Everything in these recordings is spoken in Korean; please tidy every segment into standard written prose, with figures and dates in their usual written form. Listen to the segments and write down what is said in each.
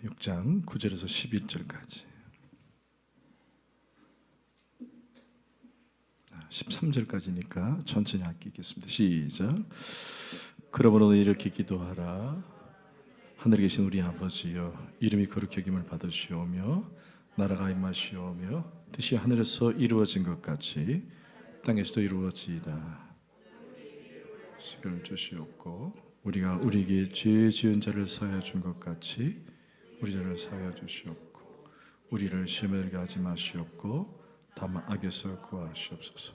6장 9절에서 11절까지 13절까지니까 천천히 아끼겠습니다. 시작. 그러므로 이렇게 기도하라. 하늘에 계신 우리 아버지여, 이름이 거룩히 여김을 받으시오며 나라가 임하시오며 뜻이 하늘에서 이루어진 것 같이 땅에서도 이루어지이다. 시간을 주시옵고 우리가 우리에게 죄 지은 자를 사하여 준 것 같이 우리 죄를 사하여 주시옵고 우리를 시험에 들게 하지 마시옵고 다만 악에서 구하시옵소서.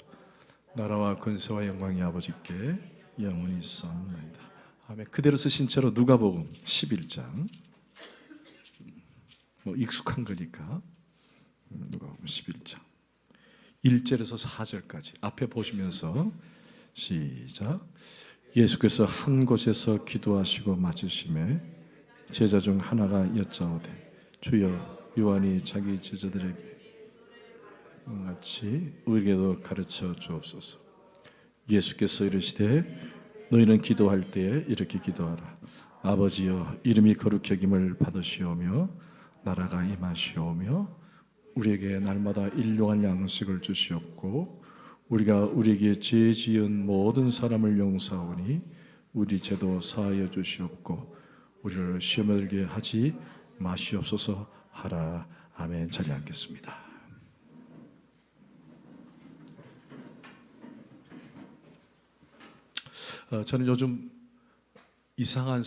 나라와 권세와 영광이 아버지께 영원히 있사옵나이다. 아멘. 그대로 쓰신 채로 누가복음 11장 익숙한 거니까 누가복음 11장 1절에서 4절까지 앞에 보시면서 시작. 예수께서 한 곳에서 기도하시고 맞으심에 제자 중 하나가 여짜오되 주여 요한이 자기 제자들에게 같이 우리에게도 가르쳐 주옵소서. 예수께서 이르시되 너희는 기도할 때에 이렇게 기도하라. 아버지여, 이름이 거룩히 여김을 받으시오며 나라가 임하시오며 우리에게 날마다 일용할 양식을 주시옵고 우리가 우리에게 죄 지은 모든 사람을 용서하오니 우리 죄도 사하여 주시옵고 우리를 시험에 들게 하지 마시옵소서 하라. 아멘. 자리에 앉겠습니다. 저는 요즘 이상한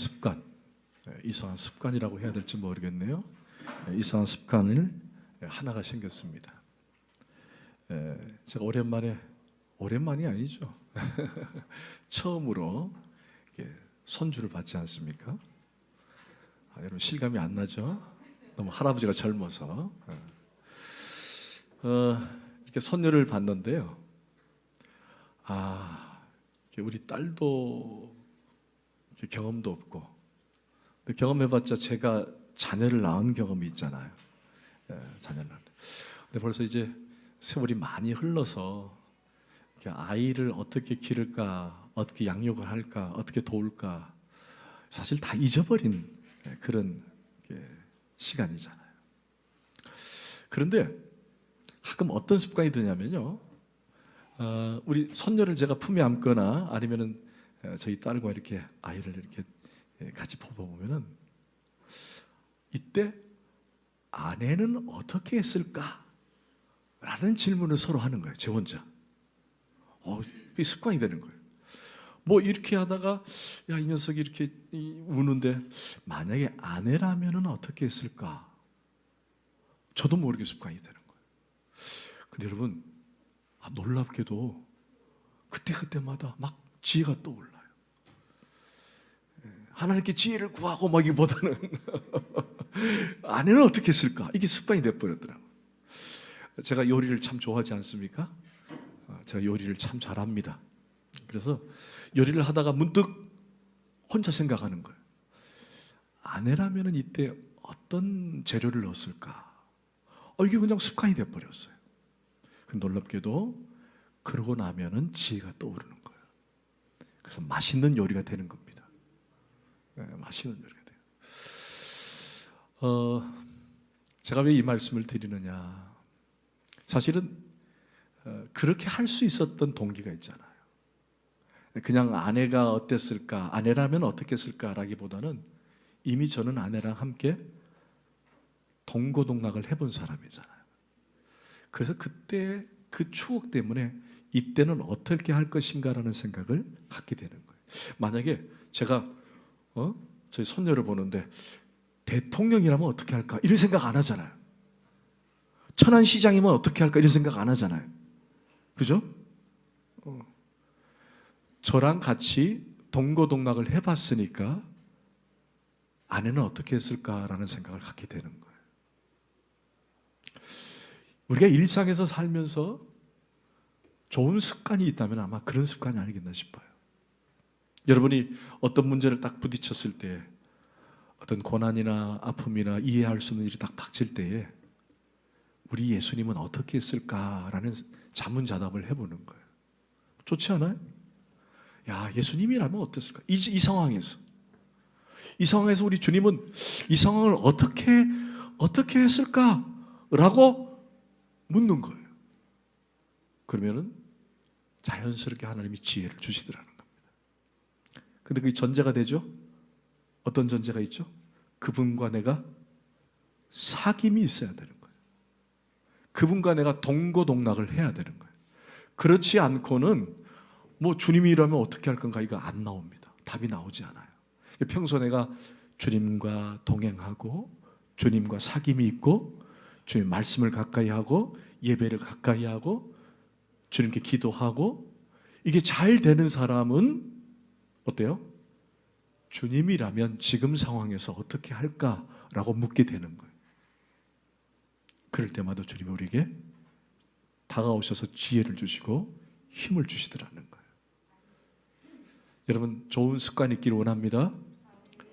습관이라고 해야 될지 모르겠네요. 이상한 습관을 하나가 생겼습니다. 제가 오랜만이 아니죠. 처음으로 손주를 받지 않습니까? 여러분 실감이 안 나죠? 너무 할아버지가 젊어서 이렇게 손녀를 봤는데요. 우리 딸도 경험도 없고 경험해봤자 제가 자녀를 낳은 경험이 있잖아요. 자녀를 낳은. 근데 벌써 이제 세월이 많이 흘러서 아이를 어떻게 기를까, 어떻게 양육을 할까, 어떻게 도울까 사실 다 잊어버린 그런 시간이잖아요. 그런데 가끔 어떤 습관이 드냐면요. 우리 손녀를 제가 품에 안거나 아니면은 저희 딸과 이렇게 아이를 이렇게 같이 보면은 이때 아내는 어떻게 했을까? 라는 질문을 서로 하는 거예요. 제 혼자. 그게 습관이 되는 거예요. 뭐 이렇게 하다가 야, 이 녀석이 이렇게 우는데 만약에 아내라면은 어떻게 했을까? 저도 모르게 습관이 되는 거예요. 근데 여러분 놀랍게도 그때마다 막 지혜가 떠올라요. 하나님께 지혜를 구하고 막 이보다는 아내는 어떻게 했을까? 이게 습관이 돼버렸더라고요. 제가 요리를 참 좋아하지 않습니까? 제가 요리를 참 잘합니다. 그래서 요리를 하다가 문득 혼자 생각하는 거예요. 아내라면 이때 어떤 재료를 넣었을까? 이게 그냥 습관이 돼버렸어요. 놀랍게도 그러고 나면은 지혜가 떠오르는 거예요. 그래서 맛있는 요리가 되는 겁니다. 맛있는 요리가 돼요. 제가 왜 이 말씀을 드리느냐? 사실은 그렇게 할 수 있었던 동기가 있잖아요. 그냥 아내가 어땠을까, 아내라면 어떻게 했을까라기보다는 이미 저는 아내랑 함께 동고동락을 해본 사람이잖아요. 그래서 그때 그 추억 때문에 이때는 어떻게 할 것인가라는 생각을 갖게 되는 거예요. 만약에 제가 저희 손녀를 보는데 대통령이라면 어떻게 할까 이런 생각 안 하잖아요. 천안시장이면 어떻게 할까 이런 생각 안 하잖아요. 그죠? 저랑 같이 동고동락을 해봤으니까 아내는 어떻게 했을까라는 생각을 갖게 되는 거예요. 우리가 일상에서 살면서 좋은 습관이 있다면 아마 그런 습관이 아니겠나 싶어요. 여러분이 어떤 문제를 딱 부딪혔을 때, 어떤 고난이나 아픔이나 이해할 수 없는 일이 딱 닥칠 때에 우리 예수님은 어떻게 했을까라는 자문자답을 해보는 거예요. 좋지 않아요? 야, 예수님이라면 어땠을까? 이 상황에서 이 상황에서 우리 주님은 이 상황을 어떻게 했을까라고 묻는 거예요. 그러면은 자연스럽게 하나님이 지혜를 주시더라는 겁니다. 근데 그게 전제가 되죠? 어떤 전제가 있죠? 그분과 내가 사귐이 있어야 되는 거예요. 그분과 내가 동고동락을 해야 되는 거예요. 그렇지 않고는 뭐 주님이라면 어떻게 할 건가 이거 안 나옵니다. 답이 나오지 않아요. 평소 내가 주님과 동행하고 주님과 사귐이 있고 주님 말씀을 가까이 하고 예배를 가까이 하고 주님께 기도하고 이게 잘 되는 사람은 어때요? 주님이라면 지금 상황에서 어떻게 할까라고 묻게 되는 거예요. 그럴 때마다 주님이 우리에게 다가오셔서 지혜를 주시고 힘을 주시더라는 거예요. 여러분 좋은 습관이 있기를 원합니다.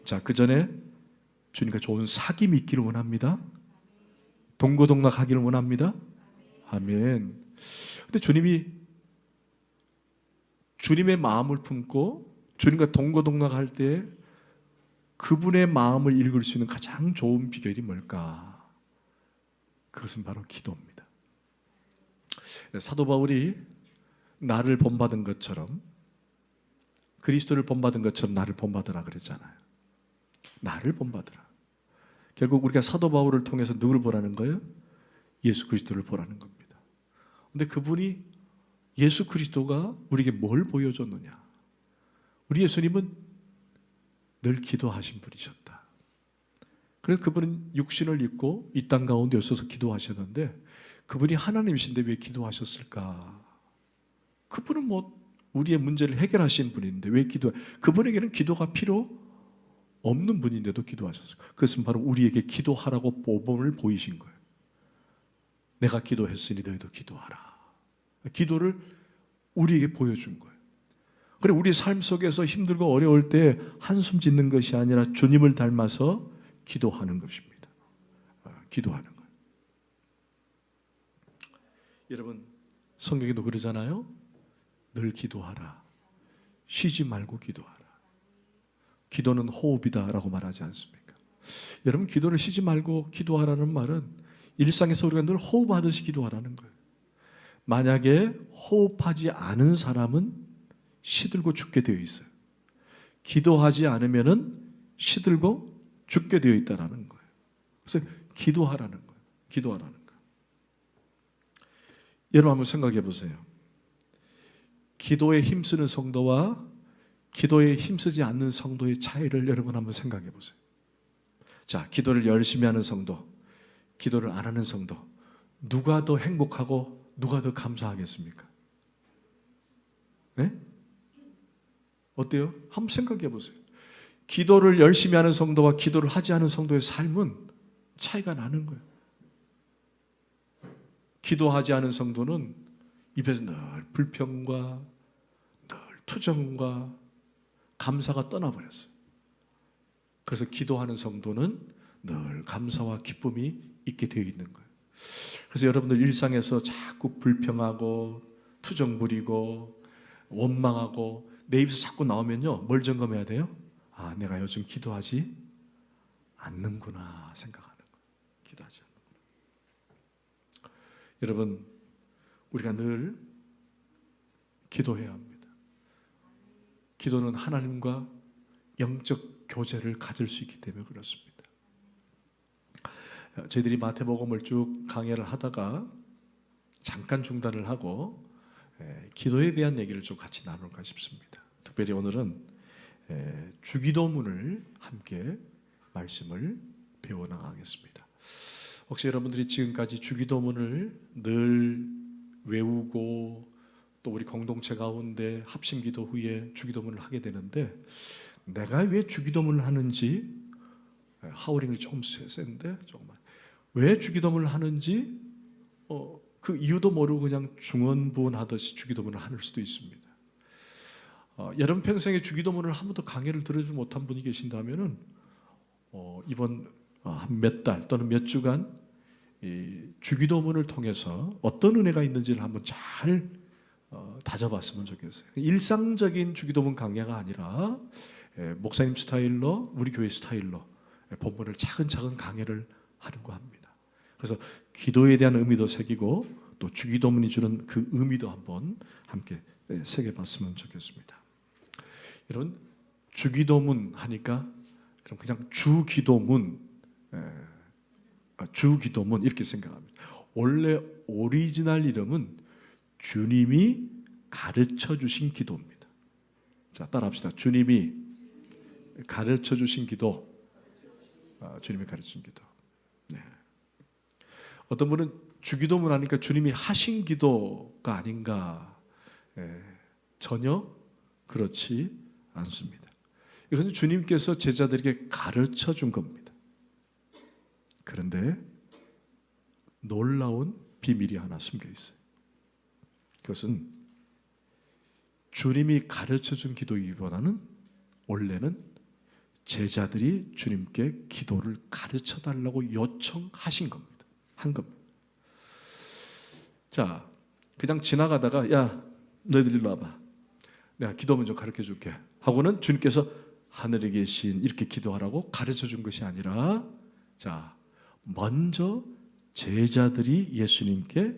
자, 그 전에 주님과 좋은 사귐이 있기를 원합니다. 동고동락 하기를 원합니다. 아멘. 근데 주님의 마음을 품고 주님과 동고동락 할 때 그분의 마음을 읽을 수 있는 가장 좋은 비결이 뭘까? 그것은 바로 기도입니다. 사도 바울이 나를 본받은 것처럼 그리스도를 본받은 것처럼 나를 본받으라 그랬잖아요. 나를 본받으라. 결국 우리가 사도 바울을 통해서 누구를 보라는 거예요? 예수 그리스도를 보라는 겁니다. 그런데 그분이 예수 그리스도가 우리에게 뭘 보여줬느냐? 우리 예수님은 늘 기도하신 분이셨다. 그래서 그분은 육신을 입고 이 땅 가운데 오셔서 기도하셨는데 그분이 하나님이신데 왜 기도하셨을까? 그분은 뭐 우리의 문제를 해결하신 분인데 왜 그분에게는 기도가 필요 없는 분인데도 기도하셨을까? 그것은 바로 우리에게 기도하라고 모범을 보이신 거예요. 내가 기도했으니 너희도 기도하라. 기도를 우리에게 보여준 거예요. 그래 우리 삶 속에서 힘들고 어려울 때 한숨 짓는 것이 아니라 주님을 닮아서 기도하는 것입니다. 기도하는 거예요. 여러분 성경에도 그러잖아요. 늘 기도하라. 쉬지 말고 기도하라. 기도는 호흡이다라고 말하지 않습니까? 여러분 기도를 쉬지 말고 기도하라는 말은 일상에서 우리가 늘 호흡하듯이 기도하라는 거예요. 만약에 호흡하지 않은 사람은 시들고 죽게 되어 있어요. 기도하지 않으면은 시들고 죽게 되어 있다라는 거예요. 그래서 기도하라는 거예요. 기도하라는 거예요. 여러분 한번 생각해 보세요. 기도에 힘쓰는 성도와 기도에 힘쓰지 않는 성도의 차이를 여러분 한번 생각해 보세요. 자, 기도를 열심히 하는 성도, 기도를 안 하는 성도, 누가 더 행복하고 누가 더 감사하겠습니까? 네? 어때요? 한번 생각해 보세요. 기도를 열심히 하는 성도와 기도를 하지 않은 성도의 삶은 차이가 나는 거예요. 기도하지 않은 성도는 입에서 늘 불평과 늘 투정과 감사가 떠나버렸어요. 그래서 기도하는 성도는 늘 감사와 기쁨이 있게 되어 있는 거예요. 그래서 여러분들 일상에서 자꾸 불평하고 투정 부리고 원망하고 내 입에서 자꾸 나오면요, 뭘 점검해야 돼요? 아, 내가 요즘 기도하지 않는구나 생각하는 거예요. 기도하지 않는구나. 여러분, 우리가 늘 기도해야 합니다. 기도는 하나님과 영적 교제를 가질 수 있기 때문에 그렇습니다. 저희들이 마태복음을 쭉 강해를 하다가 잠깐 중단을 하고 기도에 대한 얘기를 좀 같이 나눌까 싶습니다. 특별히 오늘은 주기도문을 함께 말씀을 배워나가겠습니다. 혹시 여러분들이 지금까지 주기도문을 늘 외우고 또 우리 공동체 가운데 합심기도 후에 주기도문을 하게 되는데 내가 왜 주기도문을 하는지 하우링이 조금 센데 조금만 왜 주기도문을 하는지 그 이유도 모르고 그냥 중언부언하듯이 주기도문을 하는 수도 있습니다. 여러분 평생에 주기도문을 한 번도 강의를 들어주지 못한 분이 계신다면은 이번 한 몇 달 또는 몇 주간 이 주기도문을 통해서 어떤 은혜가 있는지를 한번 잘 다져봤으면 좋겠어요. 일상적인 주기도문 강의가 아니라 목사님 스타일로 우리 교회 스타일로 본문을 차근차근 강해를 하려고 합니다. 그래서 기도에 대한 의미도 새기고 또 주기도문이 주는 그 의미도 한번 함께 새겨봤으면 좋겠습니다. 이런 주기도문 하니까 그럼 그냥 주기도문 이렇게 생각합니다. 원래 오리지널 이름은 주님이 가르쳐 주신 기도입니다. 자, 따라합시다. 주님이 가르쳐 주신 기도. 주님이 가르친 기도. 네. 어떤 분은 주기도문 하니까 주님이 하신 기도가 아닌가. 전혀 그렇지 않습니다. 이것은 주님께서 제자들에게 가르쳐 준 겁니다. 그런데 놀라운 비밀이 하나 숨겨 있어요. 그것은 주님이 가르쳐 준 기도이기보다는 원래는 제자들이 주님께 기도를 가르쳐 달라고 요청하신 겁니다. 한 겁니다. 자, 그냥 지나가다가 야, 너희들 일로 와봐. 내가 기도문 좀 가르쳐 줄게 하고는 주님께서 하늘에 계신 이렇게 기도하라고 가르쳐 준 것이 아니라, 자, 먼저 제자들이 예수님께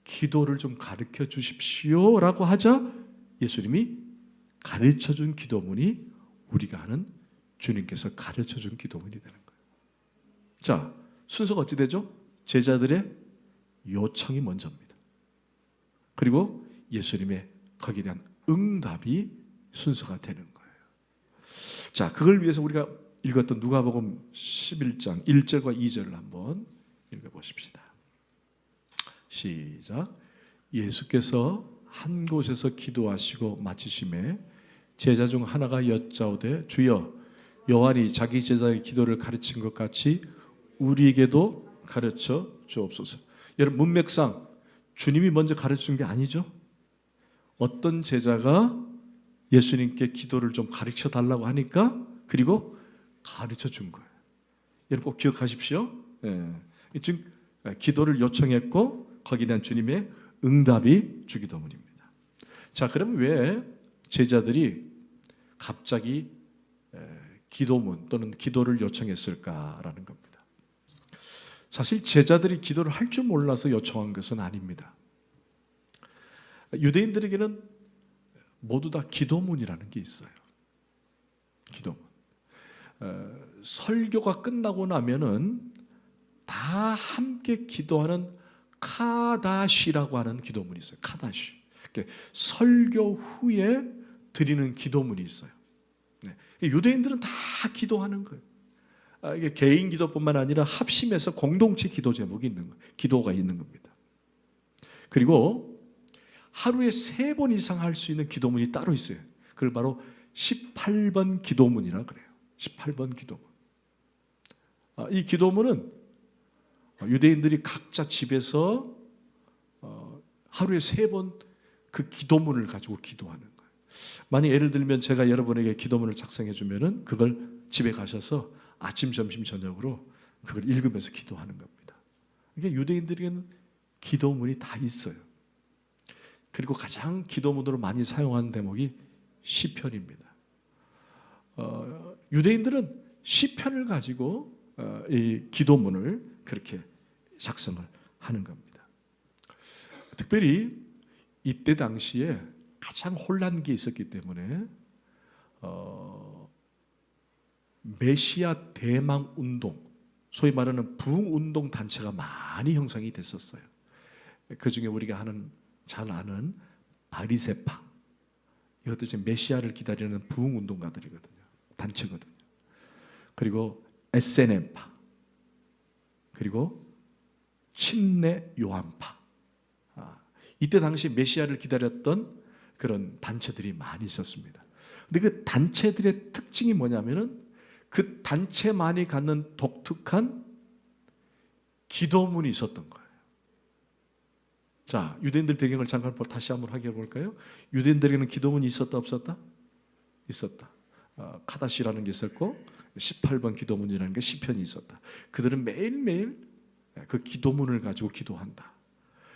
기도를 좀 가르쳐 주십시오 라고 하자 예수님이 가르쳐 준 기도문이 우리가 하는 주님께서 가르쳐 준 기도문이 되는 거예요. 자, 순서가 어찌 되죠? 제자들의 요청이 먼저입니다. 그리고 예수님의 거기에 대한 응답이 순서가 되는 거예요. 자, 그걸 위해서 우리가 읽었던 누가복음 11장 1절과 2절을 한번 읽어보십시다. 시작. 예수께서 한 곳에서 기도하시고 마치심에 제자 중 하나가 여짜오되 주여, 요한이 자기 제자의 기도를 가르친 것 같이 우리에게도 가르쳐 주옵소서. 여러분, 문맥상 주님이 먼저 가르친 게 아니죠. 어떤 제자가 예수님께 기도를 좀 가르쳐 달라고 하니까 그리고 가르쳐 준 거예요. 여러분 꼭 기억하십시오. 즉 기도를 요청했고 거기에 대한 주님의 응답이 주기도문입니다. 자, 그럼 왜 제자들이 갑자기 기도문 또는 기도를 요청했을까라는 겁니다. 사실 제자들이 기도를 할 줄 몰라서 요청한 것은 아닙니다. 유대인들에게는 모두 다 기도문이라는 게 있어요. 기도문. 설교가 끝나고 나면은 다 함께 기도하는 카다시라고 하는 기도문이 있어요. 카다시. 설교 후에 드리는 기도문이 있어요. 유대인들은 다 기도하는 거예요. 이게 개인 기도뿐만 아니라 합심해서 공동체 기도 제목이 있는 거예요. 기도가 있는 겁니다. 그리고 하루에 3번 이상 할 수 있는 기도문이 따로 있어요. 그걸 바로 18번 기도문이라 그래요. 18번 기도문. 이 기도문은 유대인들이 각자 집에서 하루에 3번 그 기도문을 가지고 기도하는 거예요. 만약 예를 들면 제가 여러분에게 기도문을 작성해 주면은 그걸 집에 가셔서 아침, 점심, 저녁으로 그걸 읽으면서 기도하는 겁니다. 이게 유대인들에게는 기도문이 다 있어요. 그리고 가장 기도문으로 많이 사용하는 대목이 시편입니다. 유대인들은 시편을 가지고 이 기도문을 그렇게 작성을 하는 겁니다. 특별히 이때 당시에 가장 혼란기에 있었기 때문에 메시아 대망 운동, 소위 말하는 부흥운동 단체가 많이 형성이 됐었어요. 그 중에 우리가 잘 아는 바리새파, 이것도 지금 메시아를 기다리는 부흥운동가들이거든요. 단체거든요. 그리고 SNM파, 그리고 침례 요한파. 이때 당시 메시아를 기다렸던 그런 단체들이 많이 있었습니다. 근데 그 단체들의 특징이 뭐냐면은 그 단체만이 갖는 독특한 기도문이 있었던 거예요. 자, 유대인들 배경을 잠깐 다시 한번 확인해 볼까요? 유대인들에게는 기도문이 있었다 없었다? 있었다. 카다시라는 게 있었고 18번 기도문이라는 게 시편이 있었다. 그들은 매일매일 그 기도문을 가지고 기도한다.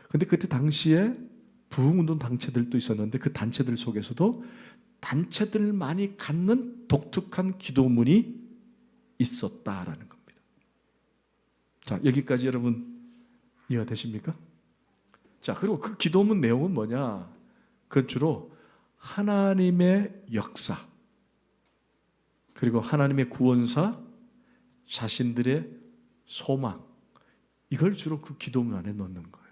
근데 그때 당시에 부흥운동 단체들도 있었는데 그 단체들 속에서도 단체들만이 갖는 독특한 기도문이 있었다라는 겁니다. 자, 여기까지 여러분 이해가 되십니까? 자, 그리고 그 기도문 내용은 뭐냐? 그건 주로 하나님의 역사, 그리고 하나님의 구원사, 자신들의 소망, 이걸 주로 그 기도문 안에 넣는 거예요.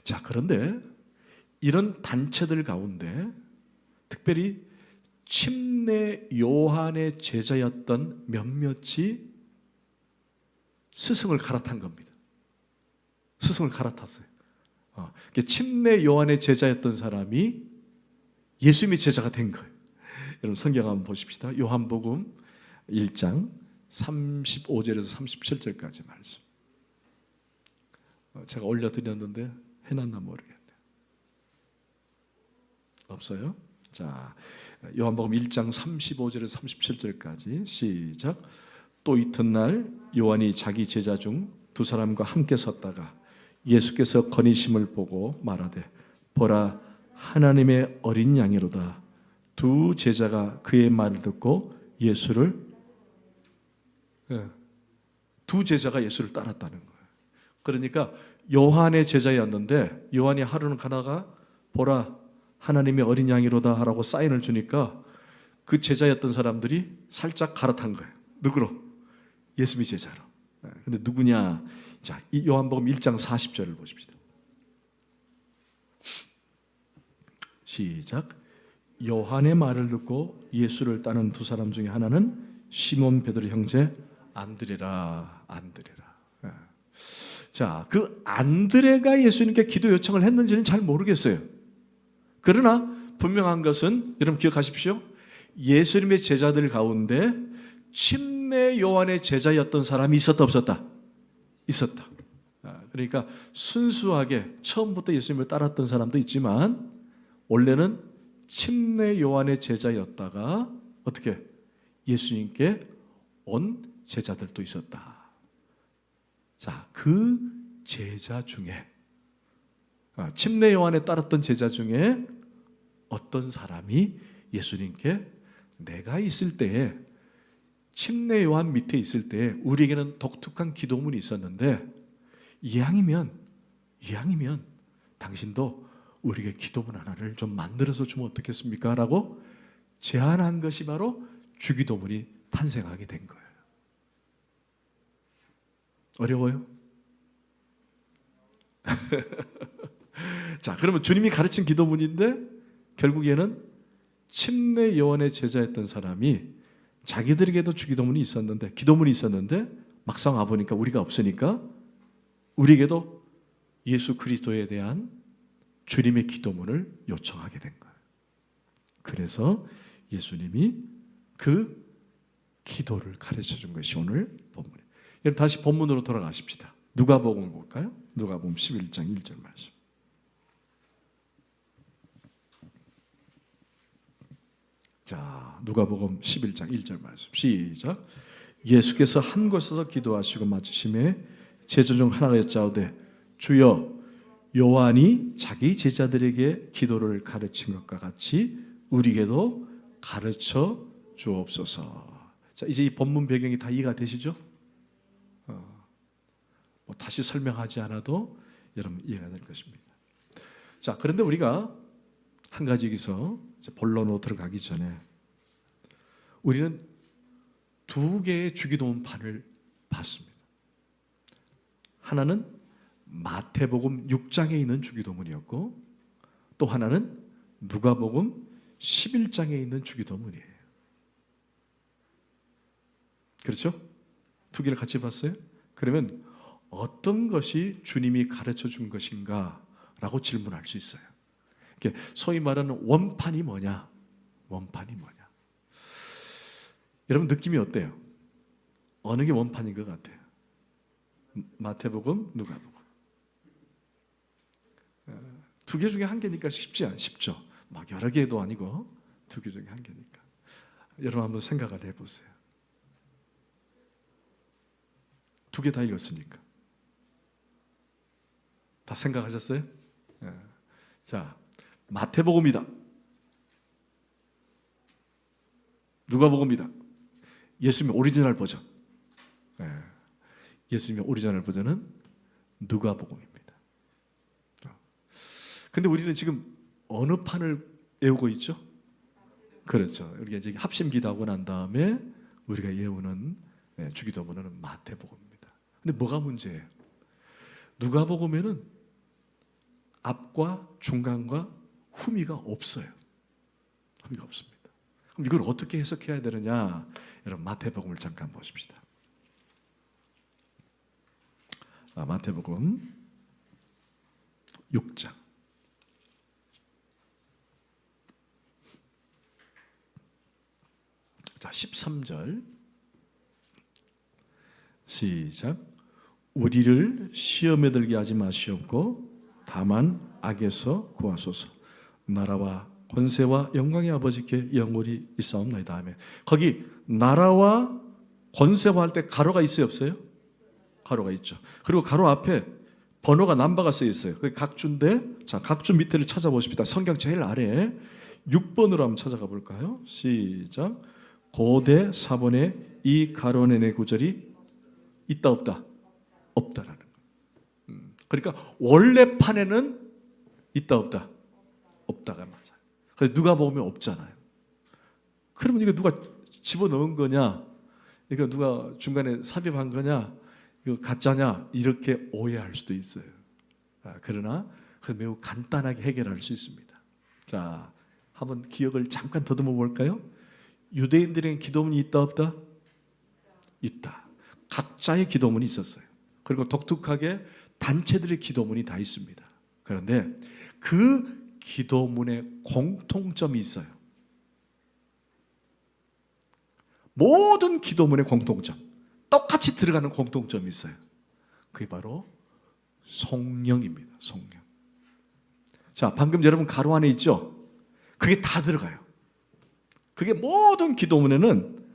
자, 그런데 이런 단체들 가운데 특별히 침례 요한의 제자였던 몇몇이 스승을 갈아탄 겁니다. 스승을 갈아탔어요. 침례 요한의 제자였던 사람이 예수님의 제자가 된 거예요. 여러분 성경 한번 보십시다. 요한복음 1장 35절에서 37절까지 말씀. 제가 올려드렸는데 해놨나 모르겠네요. 없어요? 자, 요한복음 1장 35절에서 37절까지 시작. 또 이튿날 요한이 자기 제자 중 두 사람과 함께 섰다가 예수께서 거니심을 보고 말하되 보라 하나님의 어린 양이로다. 두 제자가 그의 말을 듣고 두 제자가 예수를 따랐다는 거예요. 그러니까 요한의 제자였는데 요한이 하루는 가다가 보라 하나님의 어린 양이로다 하라고 사인을 주니까 그 제자였던 사람들이 살짝 갈아탄 거예요. 누구로? 예수님의 제자로. 근데 누구냐? 자, 이 요한복음 1장 40절을 보십시다. 시작. 요한의 말을 듣고 예수를 따는 두 사람 중에 하나는 시몬 베드로 형제 안드레라. 자, 그 안드레가 예수님께 기도 요청을 했는지는 잘 모르겠어요. 그러나 분명한 것은 여러분 기억하십시오. 예수님의 제자들 가운데 침례 요한의 제자였던 사람이 있었다 없었다? 있었다. 그러니까 순수하게 처음부터 예수님을 따랐던 사람도 있지만 원래는 침례 요한의 제자였다가 어떻게 예수님께 온 제자들도 있었다. 자, 그 제자 중에 침례 요한에 따랐던 제자 중에 어떤 사람이 예수님께 내가 있을 때에 침례 요한 밑에 있을 때에 우리에게는 독특한 기도문이 있었는데 이왕이면 당신도 우리에게 기도문 하나를 좀 만들어서 주면 어떻겠습니까? 라고 제안한 것이 바로 주기도문이 탄생하게 된 거예요. 어려워요? 자, 그러면 주님이 가르친 기도문인데 결국에는 침례 요한의 제자였던 사람이 자기들에게도 주기도문이 있었는데 기도문이 있었는데 막상 와보니까 우리가 없으니까 우리에게도 예수 그리스도에 대한 주님의 기도문을 요청하게 된 거예요. 그래서 예수님이 그 기도를 가르쳐 준 것이 오늘 본문이에요. 여러분 다시 본문으로 돌아가십시다. 누가복음 볼까요? 누가복음 11장 1절 말씀. 자, 누가복음 11장 1절 말씀 시작. 예수께서 한 곳에서 기도하시고 맞으심에 제자 중 하나가 여짜오되 주여 요한이 자기 제자들에게 기도를 가르친 것과 같이 우리에게도 가르쳐 주옵소서. 자, 이제 이 본문 배경이 다 이해가 되시죠? 뭐 다시 설명하지 않아도 여러분 이해가 될 것입니다. 자, 그런데 우리가 한 가지 여기서 본론으로 들어가기 전에 우리는 두 개의 주기도문판을 봤습니다. 하나는 마태복음 6장에 있는 주기도문이었고 또 하나는 누가복음 11장에 있는 주기도문이에요. 그렇죠? 두 개를 같이 봤어요? 그러면 어떤 것이 주님이 가르쳐 준 것인가? 라고 질문할 수 있어요. 소위 말하는 원판이 뭐냐? 원판이 뭐냐? 여러분 느낌이 어때요? 어느 게 원판인 것 같아요? 마태복음, 누가복음. 두 개 중에 한 개니까 쉽죠. 막 여러 개도 아니고 두 개 중에 한 개니까. 여러분 한번 생각을 해보세요. 두 개 다 읽었으니까. 다 생각하셨어요? 자, 마태복음이다. 누가복음이다. 예수님의 오리지널 버전. 예수님의 오리지널 버전은 누가복음입니다. 근데 우리는 지금 어느 판을 외우고 있죠? 그렇죠. 우리가 이제 합심 기도하고 난 다음에 우리가 외우는 주기도문은 마태복음입니다. 근데 뭐가 문제예요? 누가복음에는 앞과 중간과 후미가 없어요. 후미가 없습니다. 그럼 이걸 어떻게 해석해야 되느냐? 여러분 마태복음을 잠깐 보십시다. 마태복음 6장. 자, 13절 시작. 우리를 시험에 들게 하지 마시옵고 다만 악에서 구하소서. 나라와 권세와 영광의 아버지께 영원히 있사옵나이다. 아멘. 거기 나라와 권세와 할 때 가로가 있어요, 없어요? 가로가 있죠. 그리고 가로 앞에 번호가 넘버가 쓰여 있어요. 그게 각주인데, 자, 각주 밑에를 찾아보십시다. 성경 제일 아래에 6번으로 한번 찾아가 볼까요? 시작. 고대 4번에 이 가로의 내 구절이 있다 없다? 없다라는 거예요. 그러니까 원래 판에는 있다 없다? 없다가 맞아요. 그래서 누가 보면 없잖아요. 그러면 이거 누가 집어넣은 거냐? 이거 누가 중간에 삽입한 거냐? 이거 가짜냐? 이렇게 오해할 수도 있어요. 그러나 그 매우 간단하게 해결할 수 있습니다. 자, 한번 기억을 잠깐 더듬어 볼까요? 유대인들에게 기도문이 있다 없다? 있다. 각자의 기도문이 있었어요. 그리고 독특하게 단체들의 기도문이 다 있습니다. 그런데 그 기도문에 공통점이 있어요. 모든 기도문의 공통점, 똑같이 들어가는 공통점이 있어요. 그게 바로 성령입니다. 성령. 자, 방금 여러분 가로 안에 있죠? 그게 다 들어가요. 그게 모든 기도문에는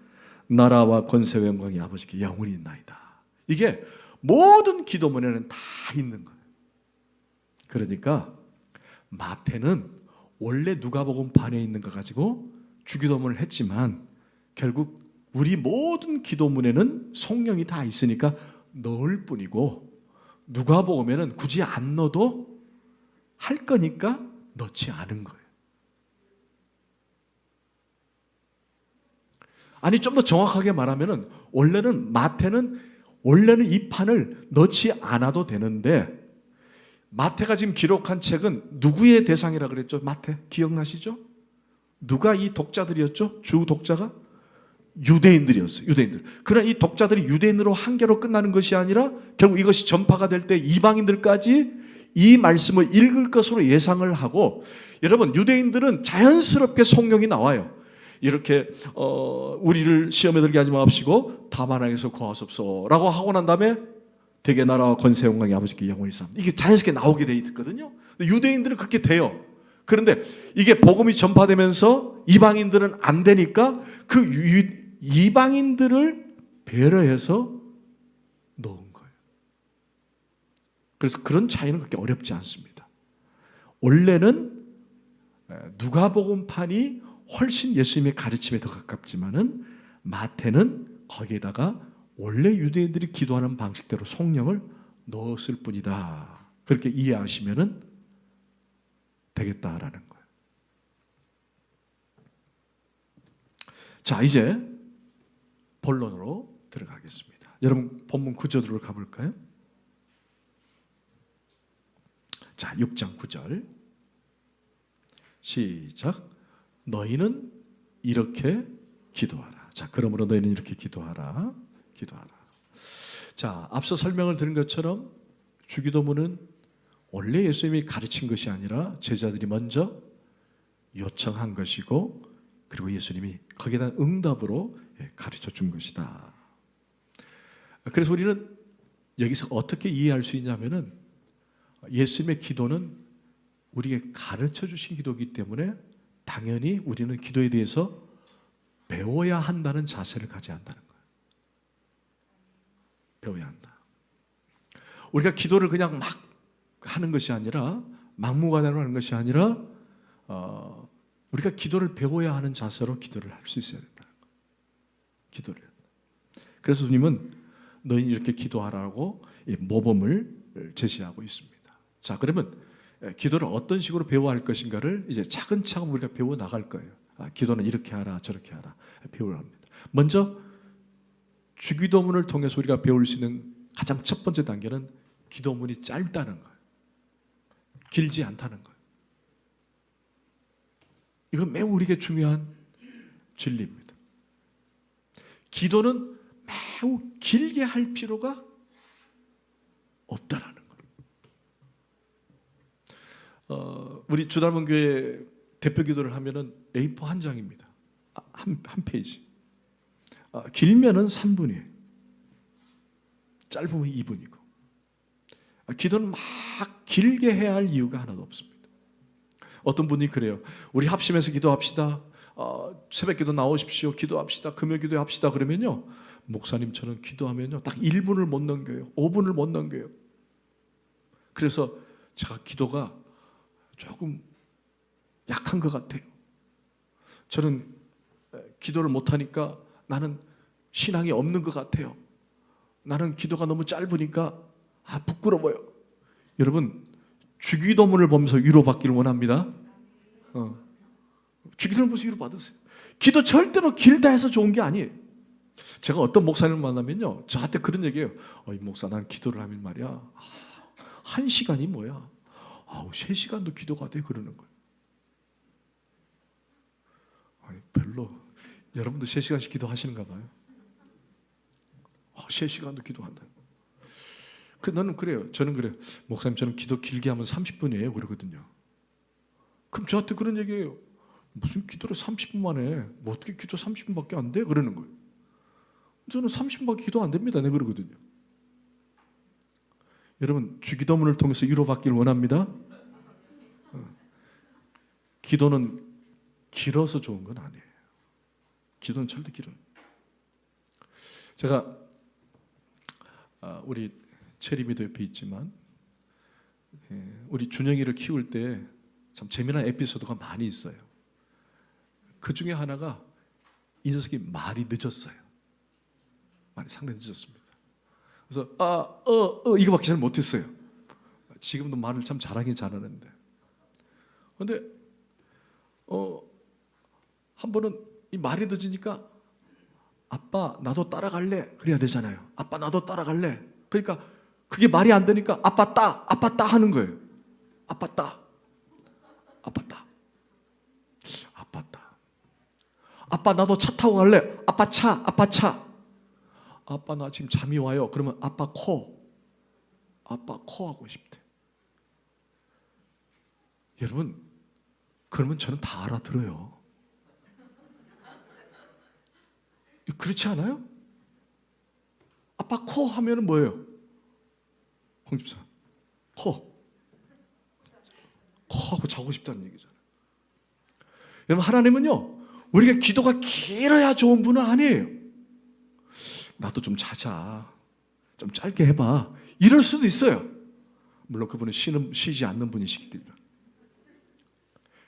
나라와 권세와 영광이 아버지께 영원히 있나이다. 이게 모든 기도문에는 다 있는 거예요. 그러니까 마태는 원래 누가복음 반에 있는 거 가지고 주기도문을 했지만 결국 우리 모든 기도문에는 성령이 다 있으니까 넣을 뿐이고, 누가복음에는 굳이 안 넣어도 할 거니까 넣지 않은 거예요. 아니, 좀 더 정확하게 말하면은 마태는 원래는 이 판을 넣지 않아도 되는데, 마태가 지금 기록한 책은 누구의 대상이라 그랬죠? 마태 기억나시죠? 누가 이 독자들이었죠? 주 독자가 유대인들이었어요. 유대인들. 그러나 이 독자들이 유대인으로 한계로 끝나는 것이 아니라 결국 이것이 전파가 될 때 이방인들까지 이 말씀을 읽을 것으로 예상을 하고, 여러분 유대인들은 자연스럽게 성령이 나와요. 이렇게 우리를 시험에 들게 하지 마옵시고 다만 악에서 구하옵소서라고 하고 난 다음에 대개 나라와 권세 영광이 아버지께 영원히 있사옵나이다. 이게 자연스럽게 나오게 돼 있거든요. 유대인들은 그렇게 돼요. 그런데 이게 복음이 전파되면서 이방인들은 안 되니까 그 이방인들을 배려해서 넣은 거예요. 그래서 그런 차이는 그렇게 어렵지 않습니다. 원래는 누가복음판이 훨씬 예수님의 가르침에 더 가깝지만은 마태는 거기에다가 원래 유대인들이 기도하는 방식대로 성령을 넣었을 뿐이다. 그렇게 이해하시면은 되겠다라는 거예요. 자, 이제 본론으로 들어가겠습니다. 여러분 본문 9절로 가볼까요? 자, 6장 9절 시작. 너희는 이렇게 기도하라. 자, 그러므로 너희는 이렇게 기도하라. 기도하라. 자, 앞서 설명을 드린 것처럼 주기도문은 원래 예수님이 가르친 것이 아니라 제자들이 먼저 요청한 것이고, 그리고 예수님이 거기에 대한 응답으로 가르쳐 준 것이다. 그래서 우리는 여기서 어떻게 이해할 수 있냐면은 예수님의 기도는 우리에게 가르쳐 주신 기도이기 때문에 당연히 우리는 기도에 대해서 배워야 한다는 자세를 가져야 한다는 거예요. 배워야 한다. 우리가 기도를 그냥 막 하는 것이 아니라, 막무가내로 하는 것이 아니라 우리가 기도를 배워야 하는 자세로 기도를 할 수 있어야 된다는 거예요. 기도를 해야 된다. 그래서 주님은 너희 이렇게 기도하라고 모범을 제시하고 있습니다. 자, 그러면 기도를 어떤 식으로 배워야 할 것인가를 이제 차근차근 우리가 배워 나갈 거예요. 기도는 이렇게 하라 저렇게 하라 배우려 합니다. 먼저 주기도문을 통해서 우리가 배울 수 있는 가장 첫 번째 단계는 기도문이 짧다는 거예요. 길지 않다는 거예요. 이건 매우 우리에게 중요한 진리입니다. 기도는 매우 길게 할 필요가 없다라는 거예요. 우리 주닮은 교회 대표 기도를 하면은 A4 한 장입니다. 한 페이지. 길면은 3분이에요. 짧으면 2분이고. 기도는 막 길게 해야 할 이유가 하나도 없습니다. 어떤 분이 그래요. 우리 합심해서 기도합시다. 새벽 기도 나오십시오. 기도합시다. 금요 기도 합시다. 그러면요, 목사님처럼 기도하면요, 딱 1분을 못 넘겨요. 5분을 못 넘겨요. 그래서 제가 기도가 조금 약한 것 같아요. 저는 기도를 못하니까 나는 신앙이 없는 것 같아요. 나는 기도가 너무 짧으니까 부끄러워요. 여러분, 주기도문을 보면서 위로받기를 원합니다. 주기도문을 보면서 위로받으세요. 기도 절대로 길다 해서 좋은 게 아니에요. 제가 어떤 목사님을 만나면요, 저한테 그런 얘기해요. 이 목사, 난 기도를 하면 말이야, 1시간이 뭐야, 3시간도 기도가 돼. 그러는 거예요. 별로. 여러분도 3시간씩 기도하시는가 봐요. 3시간도 기도한다. 나는 그래요. 저는 그래요. 목사님, 저는 기도 길게 하면 30분이에요. 그러거든요. 그럼 저한테 그런 얘기예요. 무슨 기도를 30분만 해? 뭐 어떻게 기도 30분밖에 안 돼? 그러는 거예요. 저는 30분밖에 기도 안 됩니다. 네, 그러거든요. 여러분, 주기도문을 통해서 위로받기를 원합니다. 기도는 길어서 좋은 건 아니에요. 기도는 절대 길어요. 제가 우리 체리미도 옆에 있지만 우리 준영이를 키울 때 참 재미난 에피소드가 많이 있어요. 그 중에 하나가 이 녀석이 말이 늦었어요. 말이 상당히 늦었습니다. 그래서 이거밖에 잘 못했어요. 지금도 말을 참 잘하긴 잘하는데, 그런데 한 번은 이 말이 늦으니까 아빠 나도 따라갈래 그래야 되잖아요. 아빠 나도 따라갈래. 그러니까 그게 말이 안 되니까 아빠 따 하는 거예요. 아빠 따. 아빠 나도 차 타고 갈래. 아빠 차. 아빠 나 지금 잠이 와요. 그러면 아빠 코 하고 싶대. 여러분, 그러면 저는 다 알아들어요. 그렇지 않아요? 아빠 코 하면은 뭐예요? 홍집사, 코하고 자고 싶다는 얘기잖아요. 여러분, 하나님은요, 우리가 기도가 길어야 좋은 분은 아니에요. 나도 좀 자자, 좀 짧게 해봐, 이럴 수도 있어요. 물론 그분은 쉬지 않는 분이시기 때문에.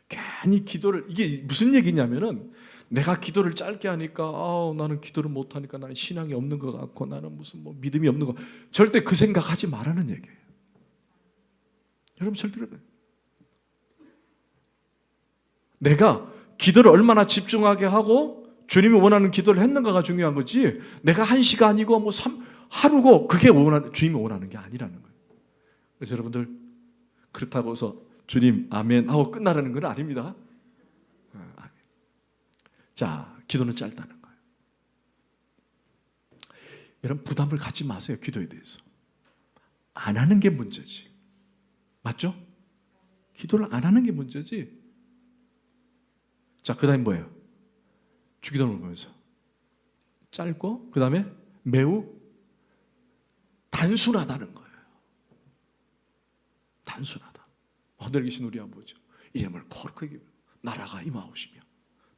괜히 기도를, 이게 무슨 얘기냐면은, 내가 기도를 짧게 하니까 나는 기도를 못하니까 나는 신앙이 없는 것 같고 나는 무슨 믿음이 없는 것, 절대 그 생각하지 말라는 얘기예요. 여러분, 절대 그래요. 내가 기도를 얼마나 집중하게 하고 주님이 원하는 기도를 했는가가 중요한 거지, 내가 1시간이고 하루고 그게 주님이 원하는 게 아니라는 거예요. 그래서 여러분들, 그렇다고 해서 주님 아멘 하고 끝나라는 건 아닙니다. 자, 기도는 짧다는 거예요. 여러분, 부담을 갖지 마세요. 기도에 대해서 안 하는 게 문제지, 맞죠? 기도를 안 하는 게 문제지. 자, 그 다음에 뭐예요? 주기도문을 보면서 짧고, 그 다음에 매우 단순하다는 거예요. 단순하다. 하늘에 계신 우리 아버지, 이름을 거룩하게 나라가 임하옵시며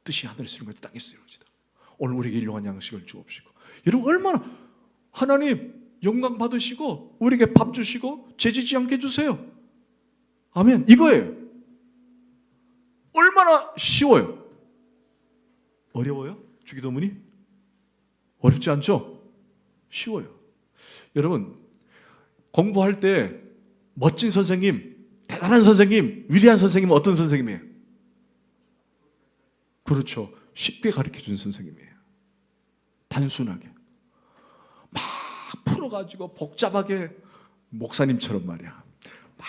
뜻이 하늘에서 이룬 것이 땅에서 이루어지다. 오늘 우리에게 일용할 양식을 주옵시고. 여러분, 얼마나 하나님 영광 받으시고 우리에게 밥 주시고 죄지지 않게 해주세요. 아멘. 이거예요. 얼마나 쉬워요. 어려워요? 주기도문이? 어렵지 않죠? 쉬워요. 여러분, 공부할 때 멋진 선생님, 대단한 선생님, 위대한 선생님은 어떤 선생님이에요? 그렇죠. 쉽게 가르쳐준 선생님이에요. 단순하게. 막 풀어가지고 복잡하게, 목사님처럼 말이야. 막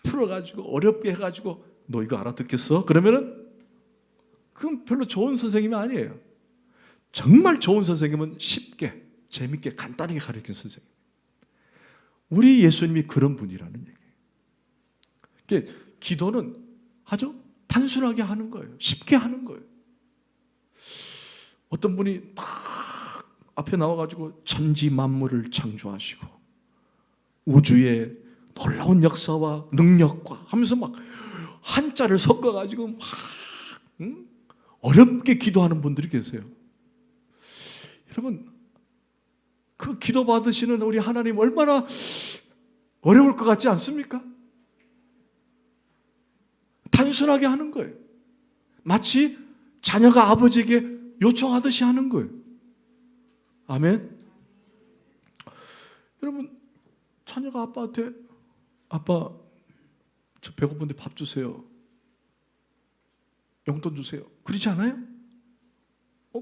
풀어가지고 어렵게 해가지고 너 이거 알아듣겠어? 그러면은 그건 별로 좋은 선생님이 아니에요. 정말 좋은 선생님은 쉽게, 재밌게, 간단하게 가르치는 선생님. 우리 예수님이 그런 분이라는 얘기예요. 그러니까 기도는 아주 단순하게 하는 거예요. 쉽게 하는 거예요. 어떤 분이 딱 앞에 나와가지고 천지 만물을 창조하시고 우주의 놀라운 역사와 능력과 하면서 막 한자를 섞어가지고 막 어렵게 기도하는 분들이 계세요. 여러분, 그 기도 받으시는 우리 하나님 얼마나 어려울 것 같지 않습니까? 단순하게 하는 거예요. 마치 자녀가 아버지에게 요청하듯이 하는 거예요. 아멘. 여러분, 자녀가 아빠한테 아빠 저 배고픈데 밥 주세요. 용돈 주세요. 그러지 않아요?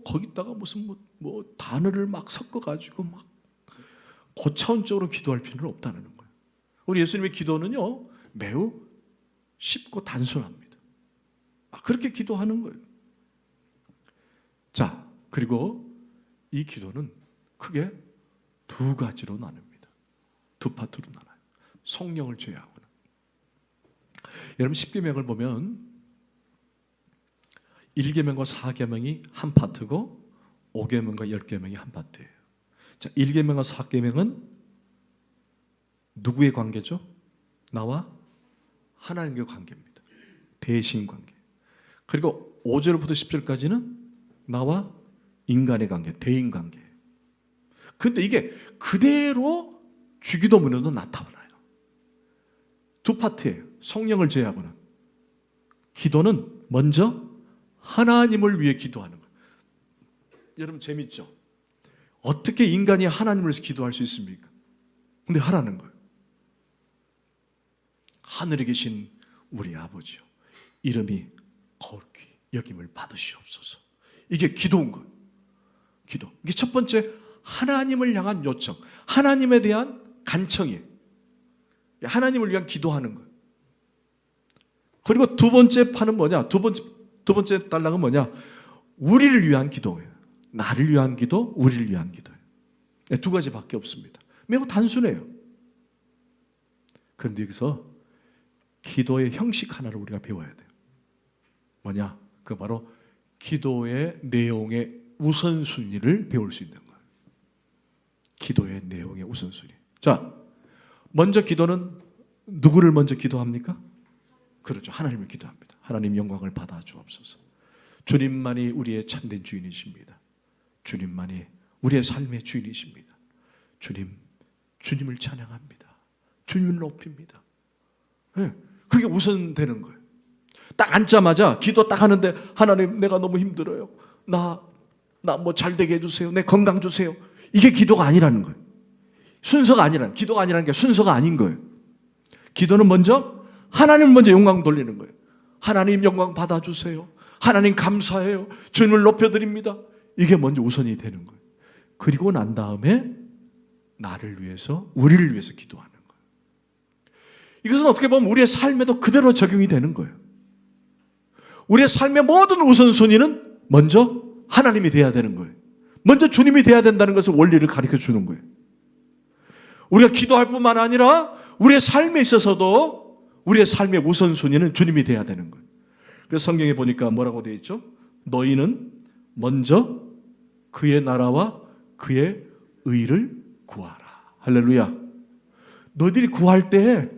거기다가 무슨 뭐 단어를 막 섞어가지고 막 고차원적으로 기도할 필요는 없다는 거예요. 우리 예수님의 기도는요 매우 쉽고 단순합니다. 그렇게 기도하는 거예요. 자, 그리고 이 기도는 크게 두 가지로 나눕니다. 두 파트로 나눠요. 성령을 제외하고는. 여러분 10계명을 보면 1계명과 4계명이 한 파트고 5계명과 10계명이 한 파트예요. 자, 1계명과 4계명은 누구의 관계죠? 나와 하나님과의 관계입니다. 대신 관계. 그리고 5절부터 10절까지는 나와 인간의 관계, 대인 관계예요. 그런데 이게 그대로 주기도문에도 나타나요. 두 파트예요. 성령을 제외하고는. 기도는 먼저 하나님을 위해 기도하는 거예요. 여러분 재밌죠? 어떻게 인간이 하나님을 위해서 기도할 수 있습니까? 근데 하라는 거예요. 하늘에 계신 우리 아버지요, 이름이 거룩히 여김을 받으시옵소서. 이게 기도인 거예요. 기도. 이게 첫 번째 하나님을 향한 요청, 하나님에 대한 간청이에요. 하나님을 위한 기도하는 거예요. 그리고 두 번째 판은 뭐냐? 두 번째 달랑은 뭐냐? 우리를 위한 기도예요. 나를 위한 기도, 우리를 위한 기도예요. 두 가지밖에 없습니다. 매우 단순해요. 그런데 여기서 기도의 형식 하나를 우리가 배워야 돼요. 뭐냐? 그 바로 기도의 내용의 우선순위를 배울 수 있는 거예요. 기도의 내용의 우선순위. 자, 먼저 기도는 누구를 먼저 기도합니까? 그렇죠. 하나님을 기도합니다. 하나님 영광을 받아 주옵소서. 주님만이 우리의 참된 주인이십니다. 주님만이 우리의 삶의 주인이십니다. 주님을 찬양합니다. 주님을 높입니다. 네, 그게 우선되는 거예요. 딱 앉자마자 기도 딱 하는데 하나님 내가 너무 힘들어요. 나 뭐 잘 되게 해주세요. 내 건강 주세요. 이게 기도가 아니라는 거예요. 순서가 아니라는, 기도가 아니라는 게 순서가 아닌 거예요. 기도는 먼저 하나님 먼저 영광 돌리는 거예요. 하나님 영광 받아주세요. 하나님 감사해요. 주님을 높여드립니다. 이게 먼저 우선이 되는 거예요. 그리고 난 다음에 나를 위해서, 우리를 위해서 기도하는 거예요. 이것은 어떻게 보면 우리의 삶에도 그대로 적용이 되는 거예요. 우리의 삶의 모든 우선순위는 먼저 하나님이 돼야 되는 거예요. 먼저 주님이 돼야 된다는 것을 원리를 가르쳐 주는 거예요. 우리가 기도할 뿐만 아니라 우리의 삶에 있어서도 우리의 삶의 우선순위는 주님이 돼야 되는 거예요. 그래서 성경에 보니까 뭐라고 되어 있죠? 너희는 먼저 그의 나라와 그의 의를 구하라. 할렐루야. 너희들이 구할 때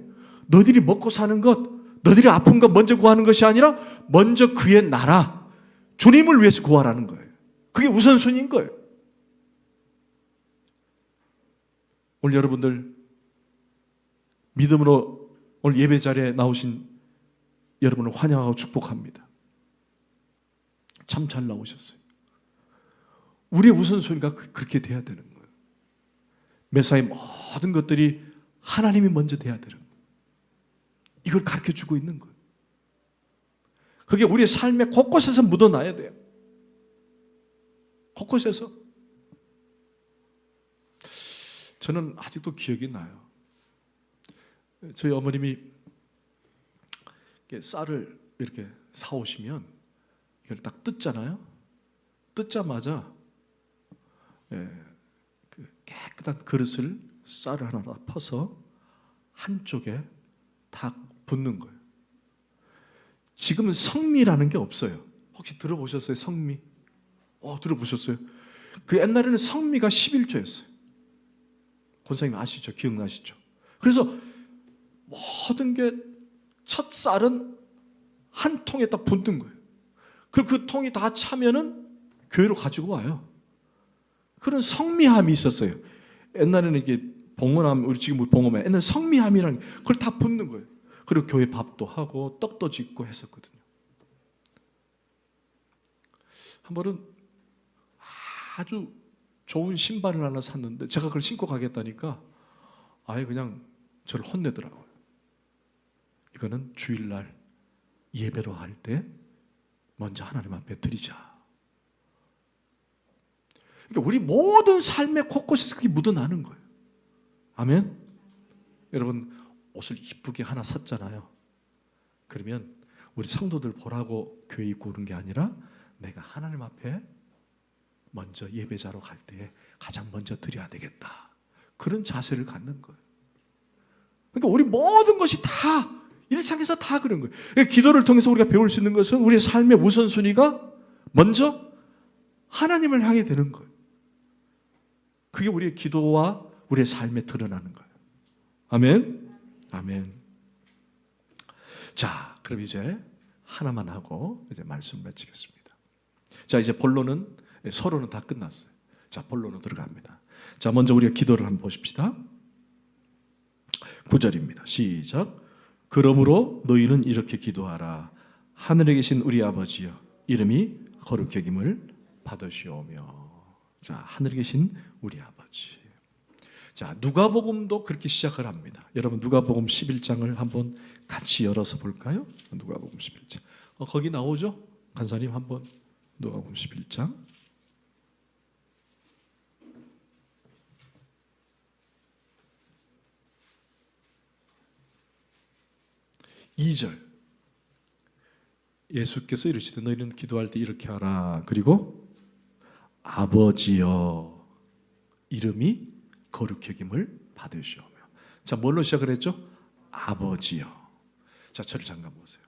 너희들이 먹고 사는 것, 너희들이 아픈 것 먼저 구하는 것이 아니라 먼저 그의 나라, 주님을 위해서 구하라는 거예요. 그게 우선순위인 거예요. 오늘 여러분들 믿음으로 오늘 예배 자리에 나오신 여러분을 환영하고 축복합니다. 참 잘 나오셨어요. 우리의 우선순위가 그렇게 돼야 되는 거예요. 매사의 모든 것들이 하나님이 먼저 돼야 되는 거예요. 이걸 가르쳐주고 있는 거예요. 그게 우리의 삶의 곳곳에서 묻어나야 돼요. 곳곳에서. 저는 아직도 기억이 나요. 저희 어머님이 쌀을 이렇게 사오시면 이걸 딱 뜯잖아요. 뜯자마자 그 깨끗한 그릇을 쌀을 하나 퍼서 한쪽에 딱 붓는 거예요. 지금은 성미라는 게 없어요. 혹시 들어보셨어요? 성미? 들어보셨어요? 그 옛날에는 성미가 11조였어요. 권사님 아시죠? 기억나시죠? 그래서 모든 게 첫 쌀은 한 통에다 붓는 거예요. 그리고 그 통이 다 차면은 교회로 가지고 와요. 그런 성미함이 있었어요. 옛날에는 이게 봉헌함, 우리 지금 봉헌함, 옛날 성미함이라는 그걸 다 붓는 거예요. 그리고 교회 밥도 하고 떡도 짓고 했었거든요. 한 번은 아주 좋은 신발을 하나 샀는데 제가 그걸 신고 가겠다니까 아예 그냥 저를 혼내더라고요. 이거는 주일날 예배로 할 때 먼저 하나님 앞에 드리자. 그러니까 우리 모든 삶의 곳곳에서 그게 묻어나는 거예요. 아멘? 여러분 옷을 이쁘게 하나 샀잖아요. 그러면 우리 성도들 보라고 교회 입고 오는 게 아니라 내가 하나님 앞에 먼저 예배자로 갈 때 가장 먼저 드려야 되겠다. 그런 자세를 갖는 거예요. 그러니까 우리 모든 것이 다 이 세상에서 다 그런 거예요. 그러니까 기도를 통해서 우리가 배울 수 있는 것은 우리의 삶의 우선순위가 먼저 하나님을 향해 되는 거예요. 그게 우리의 기도와 우리의 삶에 드러나는 거예요. 아멘? 아멘. 자, 그럼 이제 하나만 하고 이제 말씀 마치겠습니다. 자, 이제 본론은 서론은 다 끝났어요. 자, 본론으로 들어갑니다. 자, 먼저 우리가 기도를 한번 보십시다. 9절입니다. 시작. 그러므로 너희는 이렇게 기도하라. 하늘에 계신 우리 아버지여, 이름이 거룩히 여김을 받으시오며. 자, 하늘에 계신 우리 아버지. 자, 누가복음도 그렇게 시작을 합니다. 여러분 누가복음 11장을 한번 같이 열어서 볼까요? 누가복음 11장. 거기 나오죠? 간사님 한번 누가복음 11장. 2절. 예수께서 이르시되 너희는 기도할 때 이렇게 하라. 그리고 아버지여, 이름이 거룩히 여김을 받으시오며. 자, 뭘로 시작을 했죠? 아버지여. 자, 저를 잠깐 보세요.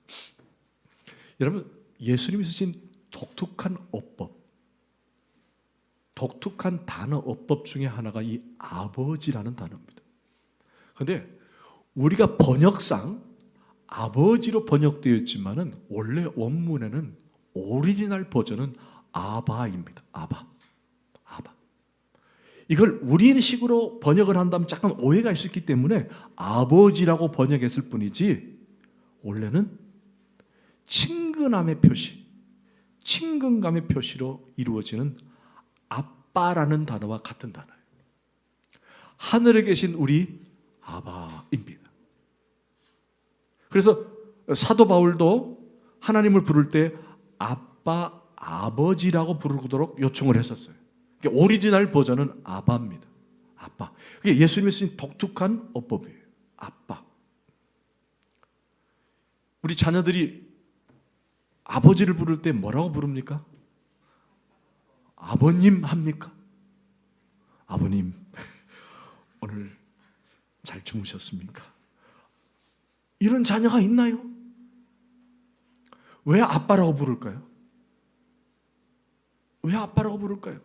여러분, 예수님이 쓰신 독특한 어법, 독특한 단어 어법 중에 하나가 이 아버지라는 단어입니다. 그런데 우리가 번역상 아버지로 번역되어 있지만은 원래 원문에는 오리지널 버전은 아바입니다. 아바. 이걸 우리식으로 번역을 한다면 약간 오해가 있었기 때문에 아버지라고 번역했을 뿐이지 원래는 친근함의 표시, 친근감의 표시로 이루어지는 아빠라는 단어와 같은 단어예요. 하늘에 계신 우리 아바입니다. 그래서 사도 바울도 하나님을 부를 때 아빠, 아버지라고 부르도록 요청을 했었어요. 그러니까 오리지널 버전은 아바입니다. 아빠. 그게 예수님이 쓰신 독특한 어법이에요. 아빠. 우리 자녀들이 아버지를 부를 때 뭐라고 부릅니까? 아버님 합니까? 아버님, 오늘 잘 주무셨습니까? 이런 자녀가 있나요? 왜 아빠라고 부를까요? 왜 아빠라고 부를까요?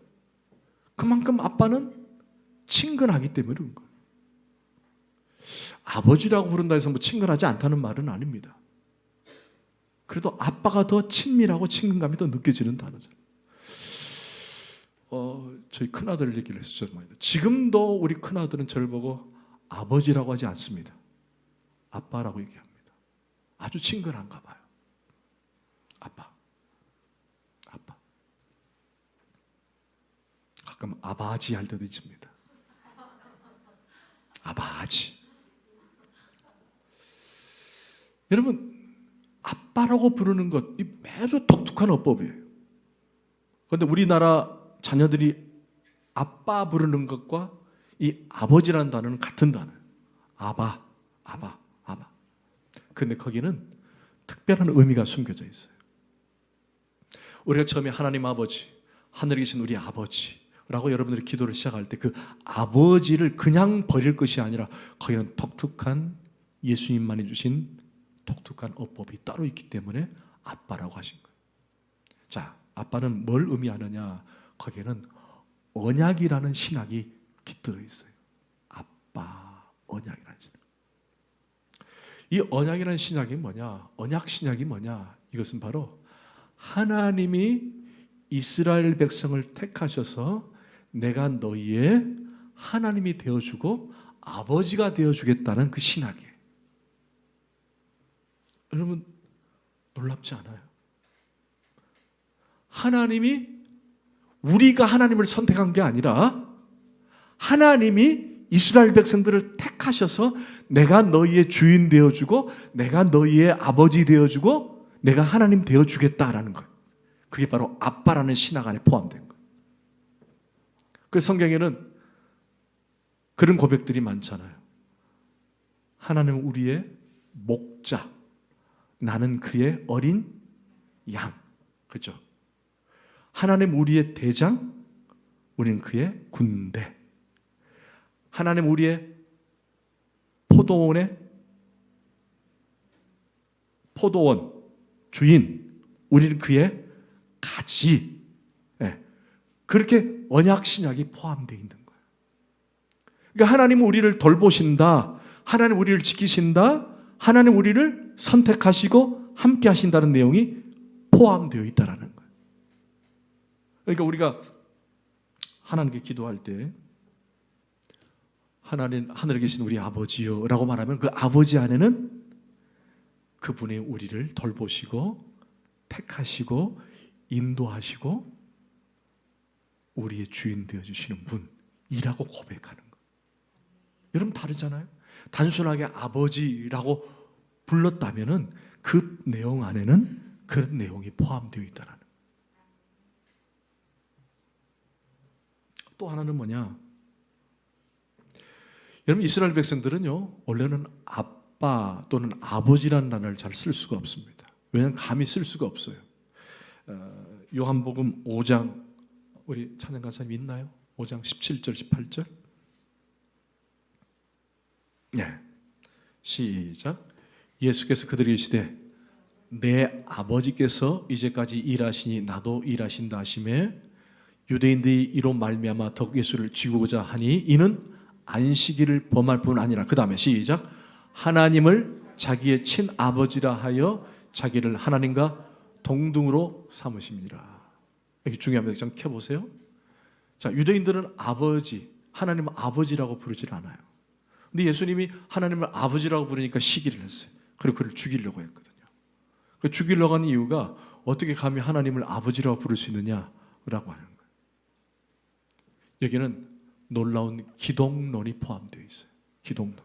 그만큼 아빠는 친근하기 때문에 그런 거예요. 아버지라고 부른다 해서 뭐 친근하지 않다는 말은 아닙니다. 그래도 아빠가 더 친밀하고 친근감이 더 느껴지는 단어잖아요. 저희 큰아들 얘기를 했었죠. 지금도 우리 큰아들은 저를 보고 아버지라고 하지 않습니다. 아빠라고 얘기합니다. 아주 친근한가 봐요. 아빠. 그럼 아바지 할 때도 있습니다. 아바지. 여러분, 아빠라고 부르는 것, 이 매우 독특한 어법이에요. 그런데 우리나라 자녀들이 아빠 부르는 것과 이 아버지라는 단어는 같은 단어예요. 아바, 아바, 아바. 그런데 거기는 특별한 의미가 숨겨져 있어요. 우리가 처음에 하나님 아버지, 하늘에 계신 우리 아버지라고 여러분들이 기도를 시작할 때 그 아버지를 그냥 버릴 것이 아니라 거기는 독특한 예수님만이 주신 독특한 어법이 따로 있기 때문에 아빠라고 하신 거예요. 자, 아빠는 뭘 의미하느냐? 거기에는 언약이라는 신학이 깃들어 있어요. 아빠, 언약이라는 신학. 이 언약이라는 신학이 뭐냐? 언약 신학이 뭐냐? 이것은 바로 하나님이 이스라엘 백성을 택하셔서 내가 너희의 하나님이 되어주고 아버지가 되어주겠다는 그 신학이에요. 여러분, 놀랍지 않아요? 하나님이 우리가 하나님을 선택한 게 아니라 하나님이 이스라엘 백성들을 택하셔서 내가 너희의 주인 되어주고 내가 너희의 아버지 되어주고 내가 하나님 되어주겠다라는 거예요. 그게 바로 아빠라는 신학 안에 포함된 거예요. 그 성경에는 그런 고백들이 많잖아요. 하나님은 우리의 목자, 나는 그의 어린 양. 그렇죠? 하나님 우리의 대장, 우리는 그의 군대. 하나님 우리의 포도원 주인, 우리는 그의 가지. 네. 그렇게 언약 신약이 포함되어 있는 거예요. 그러니까 하나님은 우리를 돌보신다, 하나님 우리를 지키신다, 하나님 우리를 선택하시고 함께 하신다는 내용이 포함되어 있다는 거예요. 그러니까 우리가 하나님께 기도할 때 하나님 하늘에 계신 우리 아버지요 라고 말하면 그 아버지 안에는 그분이 우리를 돌보시고 택하시고 인도하시고 우리의 주인 되어주시는 분이라고 고백하는 거예요. 여러분 다르잖아요. 단순하게 아버지라고 불렀다면 그 내용 안에는 그런 내용이 포함되어 있다는 거예요. 또 하나는 뭐냐? 여러분 이스라엘 백성들은요 원래는 아빠 또는 아버지라는 단어를 잘 쓸 수가 없습니다. 왜냐하면 감히 쓸 수가 없어요. 요한복음 5장 우리 찬양 가사님 있나요? 5장 17절 18절 네, 시작. 예수께서 그들에게 이르시되 내 아버지께서 이제까지 일하시니 나도 일하신다 하시매 유대인들이 이로 말미암아 더욱 예수를 죽이고자 하니 이는 안식일을 범할 뿐 아니라 그 다음에 시작. 하나님을 자기의 친아버지라 하여 자기를 하나님과 동등으로 삼으십니다. 이게 중요합니다. 좀 켜보세요. 자, 유대인들은 아버지, 하나님은 아버지라고 부르질 않아요. 근데 예수님이 하나님을 아버지라고 부르니까 시기를 했어요. 그리고 그를 죽이려고 했거든요. 그 죽이려고 하는 이유가 어떻게 감히 하나님을 아버지라고 부를 수 있느냐라고 하는 거예요. 여기는 놀라운 기독론이 포함되어 있어요. 기독론.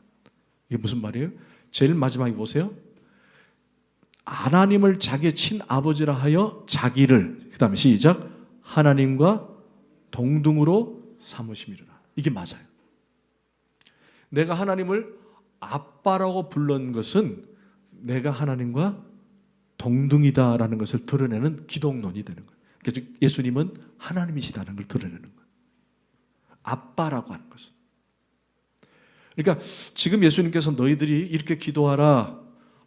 이게 무슨 말이에요? 제일 마지막에 보세요. 하나님을 자기의 친아버지라 하여 자기를 그 다음에 시작. 하나님과 동등으로 삼으심이라. 이게 맞아요. 내가 하나님을 아빠라고 불른 것은 내가 하나님과 동등이다라는 것을 드러내는 기독론이 되는 거예요. 그래서 예수님은 하나님이시다는 걸 드러내는 거예요. 아빠라고 하는 것은. 그러니까 지금 예수님께서 너희들이 이렇게 기도하라,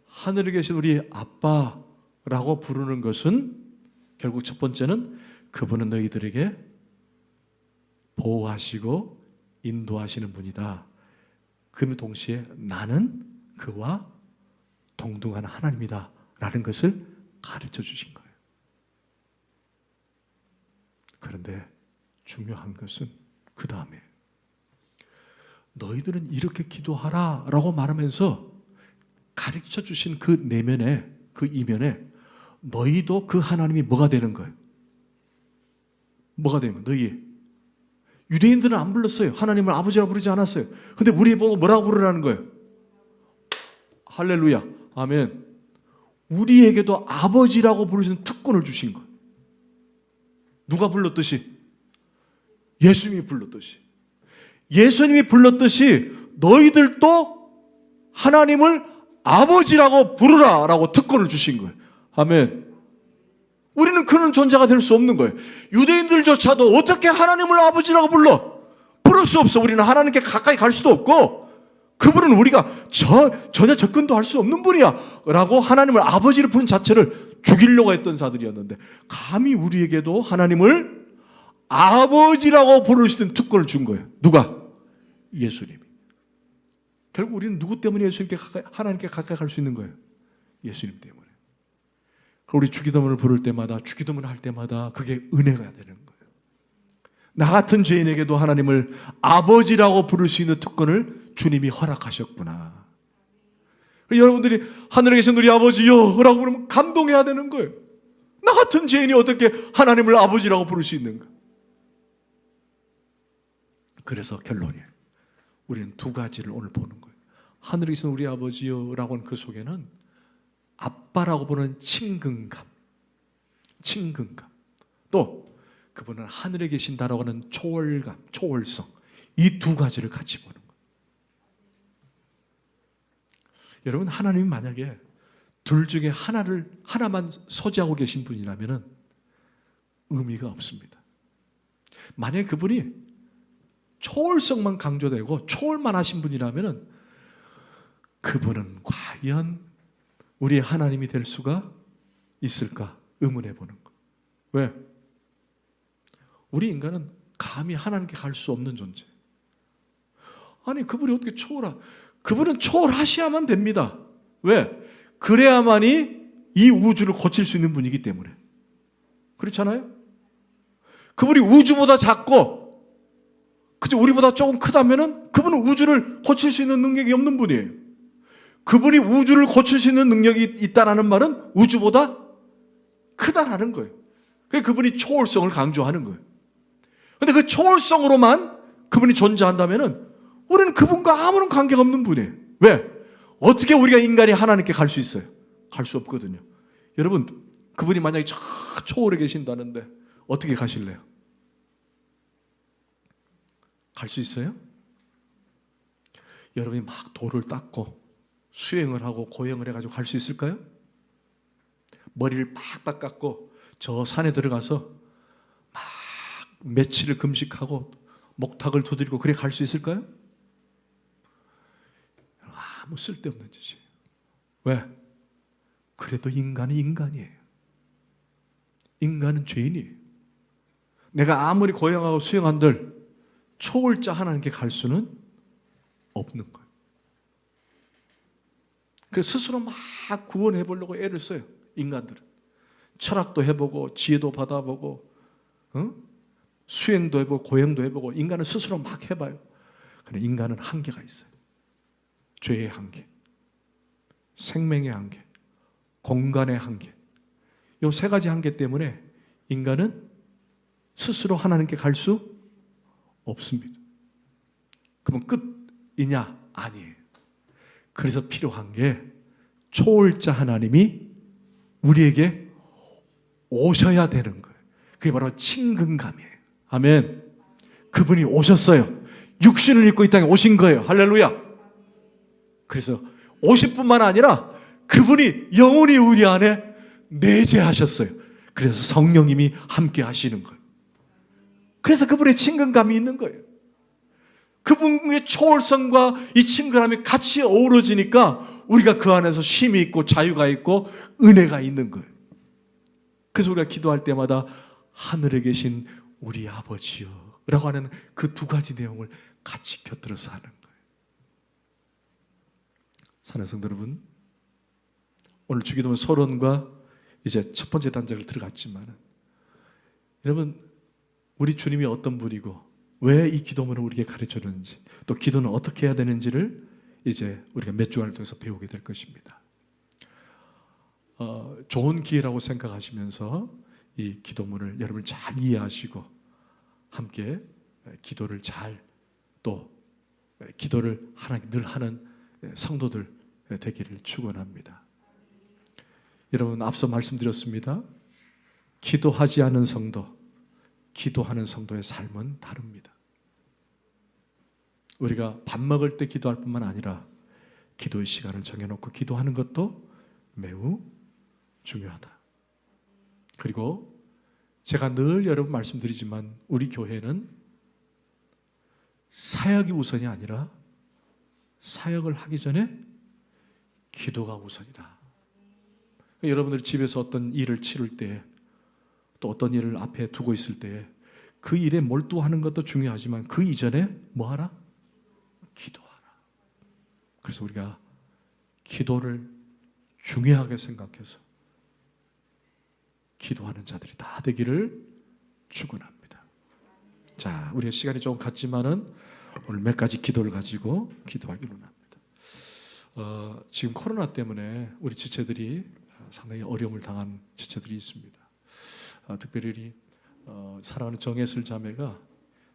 하늘에 계신 우리 아빠라고 부르는 것은 결국 첫 번째는 그분은 너희들에게 보호하시고 인도하시는 분이다. 그 동시에 나는 그와 동등한 하나님이다 라는 것을 가르쳐 주신 거예요. 그런데 중요한 것은 그 다음에 너희들은 이렇게 기도하라 라고 말하면서 가르쳐 주신 그 내면에, 그 이면에 너희도 그 하나님이 뭐가 되는 거예요? 뭐가 되는 거예요? 너희 유대인들은 안 불렀어요. 하나님을 아버지라고 부르지 않았어요. 근데 우리 보고 뭐라고 부르라는 거예요? 할렐루야. 아멘. 우리에게도 아버지라고 부르시는 특권을 주신 거예요. 누가 불렀듯이? 예수님이 불렀듯이. 예수님이 불렀듯이 너희들도 하나님을 아버지라고 부르라 라고 특권을 주신 거예요. 아멘. 우리는 그런 존재가 될 수 없는 거예요. 유대인들조차도 어떻게 하나님을 아버지라고 불러? 부를 수 없어. 우리는 하나님께 가까이 갈 수도 없고, 그분은 우리가 전혀 접근도 할 수 없는 분이야 라고 하나님을 아버지로 부른 자체를 죽이려고 했던 자들이었는데, 감히 우리에게도 하나님을 아버지라고 부르시던 특권을 준 거예요. 누가? 예수님이. 결국 우리는 누구 때문에 하나님께 가까이 갈 수 있는 거예요? 예수님 때문에. 우리 주기도문을 부를 때마다, 주기도문을 할 때마다 그게 은혜가 되는 거예요. 나 같은 죄인에게도 하나님을 아버지라고 부를 수 있는 특권을 주님이 허락하셨구나. 여러분들이 하늘에 계신 우리 아버지요 라고 부르면 감동해야 되는 거예요. 나 같은 죄인이 어떻게 하나님을 아버지라고 부를 수 있는가? 그래서 결론이에요. 우리는 두 가지를 오늘 보는 거예요. 하늘에 계신 우리 아버지요 라고 하는 그 속에는 아빠라고 부르는 친근감, 또 그분은 하늘에 계신다라고 하는 초월감, 초월성, 이 두 가지를 같이 보는 거예요. 여러분, 하나님이 만약에 둘 중에 하나만 소지하고 계신 분이라면 의미가 없습니다. 만약에 그분이 초월성만 강조되고 초월만 하신 분이라면 그분은 과연 우리의 하나님이 될 수가 있을까 의문해 보는 거. 왜? 우리 인간은 감히 하나님께 갈 수 없는 존재. 아니, 그분이 어떻게 그분은 초월하셔야만 됩니다. 왜? 그래야만이 이 우주를 고칠 수 있는 분이기 때문에. 그렇잖아요? 그분이 우주보다 작고 그저 우리보다 조금 크다면은 그분은 우주를 고칠 수 있는 능력이 없는 분이에요. 그분이 우주를 고칠 수 있는 능력이 있다는 말은 우주보다 크다라는 거예요. 그래서 그분이 초월성을 강조하는 거예요. 그런데 그 초월성으로만 그분이 존재한다면 우리는 그분과 아무런 관계가 없는 분이에요. 왜? 어떻게 우리가 인간이 하나님께 갈 수 있어요? 갈 수 없거든요. 여러분, 그분이 만약에 저 초월에 계신다는데 어떻게 가실래요? 갈 수 있어요? 여러분이 막 돌을 닦고 수행을 하고 고행을 해가지고 갈 수 있을까요? 머리를 팍팍 깎고 저 산에 들어가서 막 며칠을 금식하고 목탁을 두드리고 그래 갈 수 있을까요? 아무 쓸데없는 짓이에요. 왜? 그래도 인간이 인간이에요. 인간은 죄인이에요. 내가 아무리 고행하고 수행한들 초월자 하나님께 갈 수는 없는 거예요. 그래서 스스로 막 구원해 보려고 애를 써요. 인간들은 철학도 해보고 지혜도 받아보고 수행도 해보고 고행도 해보고 인간은 스스로 막 해봐요. 그런데 인간은 한계가 있어요. 죄의 한계, 생명의 한계, 공간의 한계, 이 세 가지 한계 때문에 인간은 스스로 하나님께 갈 수 없습니다. 그러면 끝이냐? 아니에요. 그래서 필요한 게 초월자 하나님이 우리에게 오셔야 되는 거예요. 그게 바로 친근감이에요. 아멘. 그분이 오셨어요. 육신을 입고 이 땅에 오신 거예요. 할렐루야. 그래서 오실 뿐만 아니라 그분이 영원히 우리 안에 내재하셨어요. 그래서 성령님이 함께 하시는 거예요. 그래서 그분의 친근감이 있는 거예요. 그분의 초월성과 이 친근함이 같이 어우러지니까 우리가 그 안에서 쉼이 있고 자유가 있고 은혜가 있는 거예요. 그래서 우리가 기도할 때마다 하늘에 계신 우리 아버지요 라고 하는 그 두 가지 내용을 같이 곁들여서 하는 거예요. 사랑하는 성도 여러분, 오늘 주기도문 서론과 이제 첫 번째 단락을 들어갔지만 여러분, 우리 주님이 어떤 분이고 왜 이 기도문을 우리에게 가르쳐줬는지, 또 기도는 어떻게 해야 되는지를 이제 우리가 몇 주간을 통해서 배우게 될 것입니다. 좋은 기회라고 생각하시면서 이 기도문을 여러분 잘 이해하시고 함께 기도를 또 기도를 늘 하는 성도들 되기를 축원합니다. 여러분, 앞서 말씀드렸습니다. 기도하지 않은 성도, 기도하는 성도의 삶은 다릅니다. 우리가 밥 먹을 때 기도할 뿐만 아니라 기도의 시간을 정해놓고 기도하는 것도 매우 중요하다. 그리고 제가 늘 여러분 말씀드리지만 우리 교회는 사역이 우선이 아니라 사역을 하기 전에 기도가 우선이다. 여러분들이 집에서 어떤 일을 치를 때, 또 어떤 일을 앞에 두고 있을 때 그 일에 몰두하는 것도 중요하지만 그 이전에 뭐 하라? 기도하라. 그래서 우리가 기도를 중요하게 생각해서 기도하는 자들이 다 되기를 축원합니다. 자, 우리가 시간이 조금 갔지만은 오늘 몇 가지 기도를 가지고 기도하기로 합니다. 지금 코로나 때문에 우리 지체들이 상당히 어려움을 당한 지체들이 있습니다. 특별히 사랑하는 정혜슬 자매가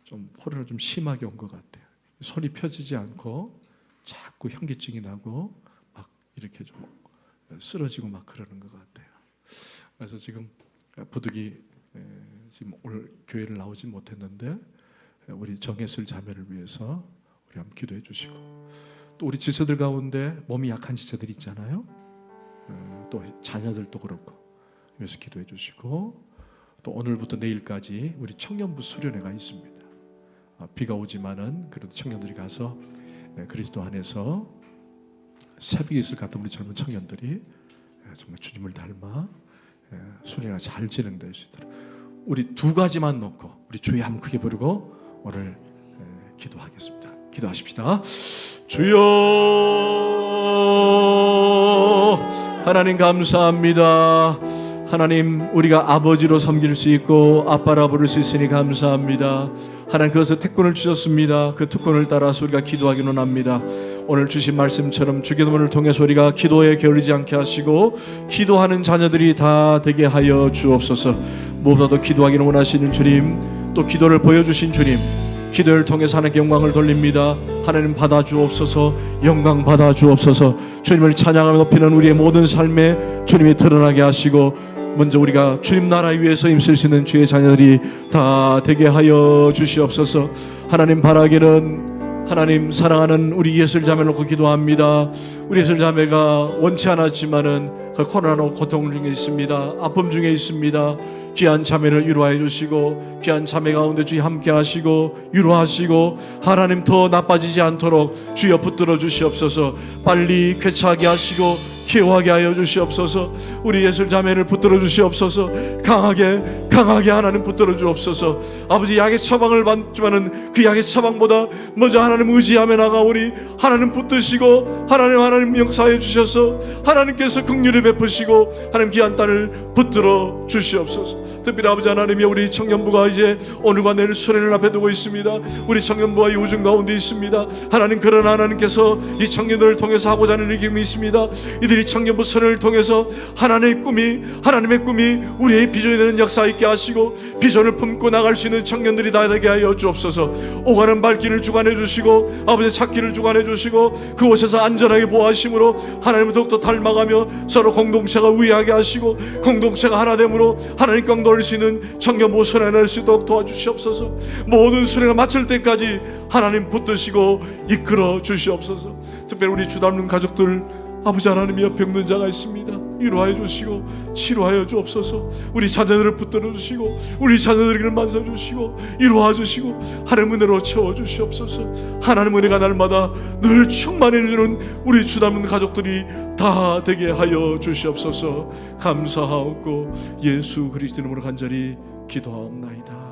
좀 코로나 좀 심하게 온 것 같아요. 손이 펴지지 않고 자꾸 현기증이 나고 막 이렇게 좀 쓰러지고 막 그러는 것 같아요. 그래서 지금 부득이 지금 오늘 교회를 나오지 못했는데 우리 정혜슬 자매를 위해서 우리 한번 기도해 주시고, 또 우리 지체들 가운데 몸이 약한 지체들 있잖아요. 또 자녀들도 그렇고 위해서 기도해 주시고, 또 오늘부터 내일까지 우리 청년부 수련회가 있습니다. 비가 오지만은 그래도 청년들이 가서 그리스도 안에서 새벽에 있을 것 같은 우리 젊은 청년들이 정말 주님을 닮아 수련회가 잘 진행될 수 있도록 우리 두 가지만 놓고 우리 주여 한번 크게 부르고 오늘 기도하겠습니다. 기도하십시다. 주여, 하나님 감사합니다. 하나님, 우리가 아버지로 섬길 수 있고 아빠라 부를 수 있으니 감사합니다. 하나님, 그것을 특권을 주셨습니다. 그 특권을 따라서 우리가 기도하기로 합니다. 오늘 주신 말씀처럼 주기도문을 통해서 우리가 기도에 게으르지 않게 하시고 기도하는 자녀들이 다 되게 하여 주옵소서. 무엇보다도 기도하기를 원하시는 주님, 또 기도를 보여주신 주님, 기도를 통해서 하나님께 영광을 돌립니다. 하나님 받아 주옵소서. 영광 받아 주옵소서. 주님을 찬양하며 높이는 우리의 모든 삶에 주님이 드러나게 하시고, 먼저 우리가 주님 나라 위에서 힘쓸 수 있는 주의 자녀들이 다 되게 하여 주시옵소서. 하나님 바라기는, 하나님 사랑하는 우리 예슬 자매를 놓고 기도합니다. 우리 예슬 자매가 원치 않았지만은 그 코로나로 고통 중에 있습니다. 아픔 중에 있습니다. 귀한 자매를 위로해 주시고, 귀한 자매 가운데 주님 함께 하시고 위로하시고, 하나님 더 나빠지지 않도록 주여 붙들어 주시옵소서. 빨리 쾌차하게 하시고 기호하게 하여 주시옵소서. 우리 예술 자매를 붙들어 주시옵소서. 강하게 하나님 붙들어 주옵소서. 아버지, 약의 처방을 받지만은 그 약의 처방보다 먼저 하나님 의지하며 나가오니 하나님 붙드시고 하나님 역사해 주셔서 하나님께서 긍휼을 베푸시고 하나님 귀한 딸을 붙들어 주시옵소서. 특별히 아버지 하나님이 우리 청년부가 이제 오늘과 내일 수련을 앞에 두고 있습니다. 우리 청년부가 이 우중 가운데 있습니다. 하나님, 그러나 하나님께서 이 청년들을 통해서 하고자 하는 일이 있습니다. 이들이 청년부 수련을 통해서 하나님의 꿈이 우리의 비전이 되는 역사 있게 하시고 비전을 품고 나갈 수 있는 청년들이 다 되게 하여 주옵소서. 오가는 발길을 주관해 주시고 아버지 찾기를 주관해 주시고 그곳에서 안전하게 보호하심으로 하나님을 더욱더 닮아가며 서로 공동체가 우애하게 하시고 공동체가 하나됨으로 하나님께 영광 돌릴 수 있는 청년부 수련을 할 수 있도록 도와주시옵소서. 모든 수련을 마칠 때까지 하나님 붙드시고 이끌어 주시옵소서. 특별히 우리 주 닮는 가족들, 아버지 하나님, 옆에 없는 자가 있습니다. 위로하여 주시고 치료하여 주옵소서. 우리 자녀들을 붙들어 주시고 우리 자녀들에게 만져 주시고 위로하여 주시고 하나님 은혜로 채워 주시옵소서. 하나님 은혜가 날마다 늘 충만해 주는 우리 주 닮은 가족들이 다 되게 하여 주시옵소서. 감사하옵고 예수 그리스도 이름으로 간절히 기도하옵나이다.